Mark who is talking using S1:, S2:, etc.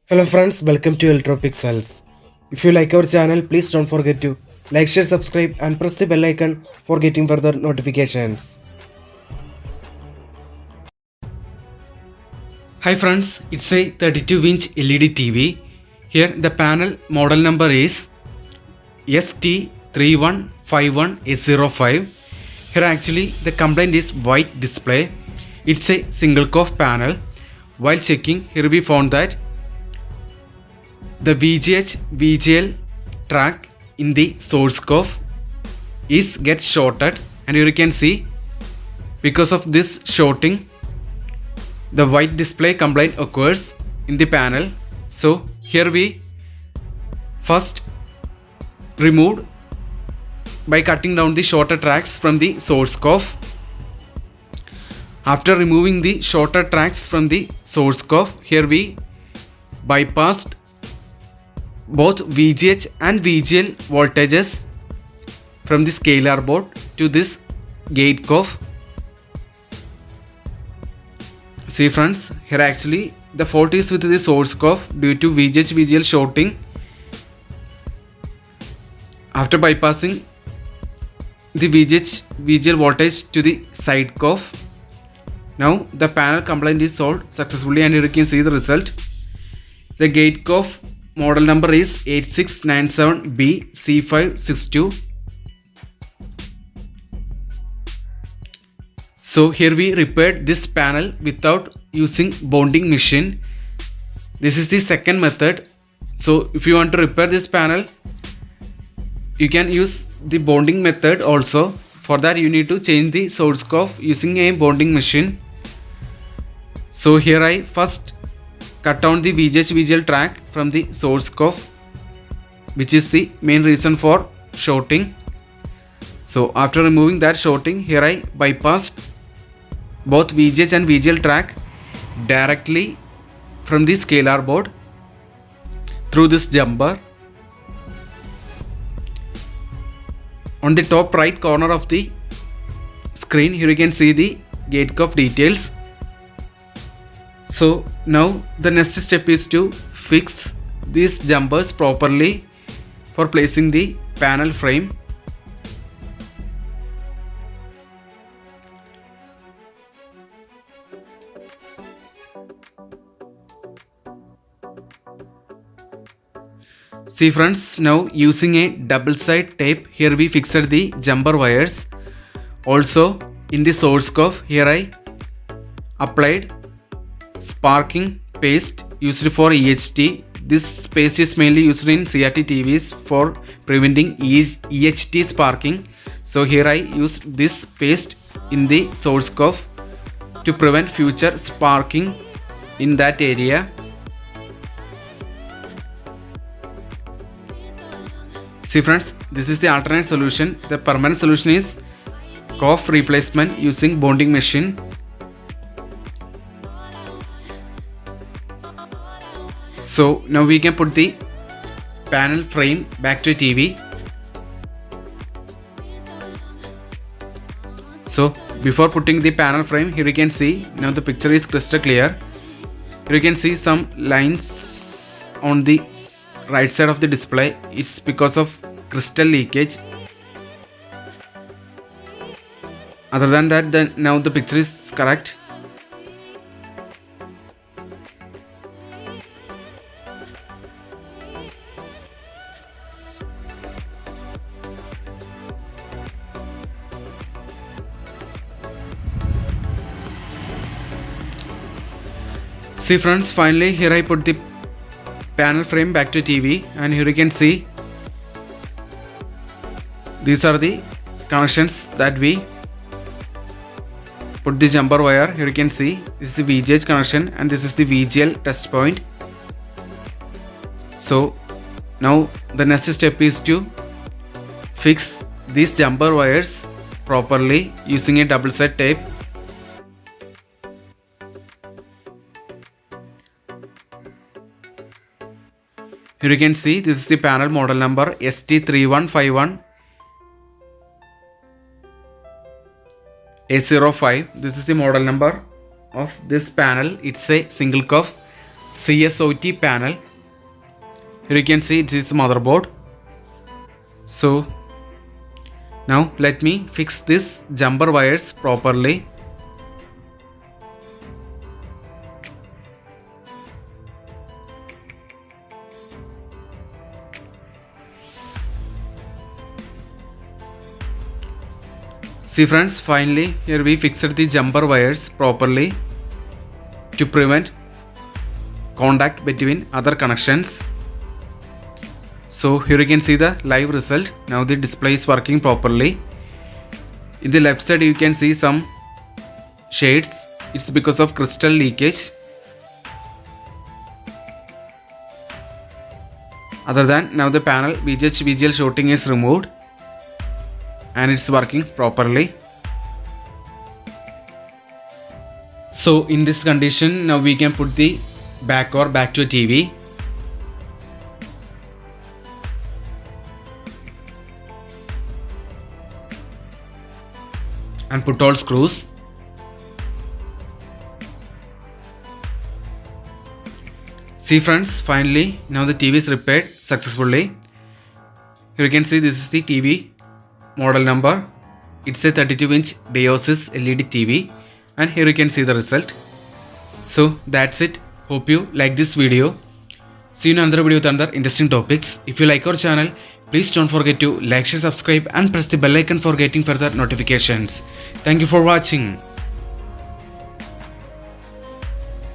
S1: Hello friends, welcome to Electropixels. If you like our channel, please don't forget to like, share, subscribe and press the bell icon for getting further notifications.
S2: Hi friends, it's a 32-inch LED TV. Here the panel model number is ST3151A05. Here actually the complaint is white display. It's a single cof panel. While checking, here we found that the VGH-VGL track in the source cof is get shorted, and here you can see because of this shorting the white display complaint occurs in the panel. So here we first removed by cutting down the shorter tracks from the source cof. After removing the shorter tracks from the source cof, here we bypassed both VGH and VGL voltages from the scalar board to this Gatecof. See friends, here actually the fault is with the source cof due to VGH-VGL shorting. After bypassing the VGH-VGL voltage to the side cof, now the panel complaint is solved successfully, and here you can see the result. The Gatecof model number is 8697B-C562. So here we repaired this panel without using bonding machine. This is the second method. So if you want to repair this panel, you can use the bonding method also. For that you need to change the source cof using a bonding machine. So here I first cut down the VGH-VGL track from the source cof, which is the main reason for shorting. So after removing that shorting, here I bypassed both VGH and VGL track directly from the scalar board through this jumper. On the top right corner of the screen, here you can see the Gatecof details. So now the next step is to fix these jumpers properly for placing the panel frame. See friends, now using a double side tape, here we fixed the jumper wires. Also in the source cof, here I applied sparking paste used for EHT. This paste is mainly used in CRT TVs for preventing EHT sparking. So here I used this paste in the source cof to prevent future sparking in that area. See friends, this is the alternate solution. The permanent solution is cof replacement using bonding machine. So now we can put the panel frame back to TV. So before putting the panel frame, here you can see now the picture is crystal clear. Here you can see some lines on the right side of the display. It's because of crystal leakage. Other than that, now the picture is correct. See friends, finally here I put the panel frame back to TV, and here you can see these are the connections that we put the jumper wire. Here you can see this is the VGH connection and this is the VGL test point. So now the next step is to fix these jumper wires properly using a double side tape. Here you can see this is the panel model number ST3151A05. This is the model number of this panel. It's a single cof CSOT panel. Here you can see it is motherboard. So now let me fix this jumper wires properly. See friends, finally here we fixed the jumper wires properly to prevent contact between other connections. So here you can see the live result. Now the display is working properly. In the left side you can see some shades. It's because of crystal leakage. Other than now the panel VGH-VGL shorting is removed and it's working properly. So in this condition now we can put the back to a TV. And put all screws. See friends, finally now the TV is repaired successfully. Here you can see this is the TV model number. It's a 32-inch Diocese LED TV and here you can see the result. So that's it. Hope you like this video. See you in another video with another interesting topics. If you like our channel, please don't forget to like, share, subscribe and press the bell icon for getting further notifications. Thank you for watching.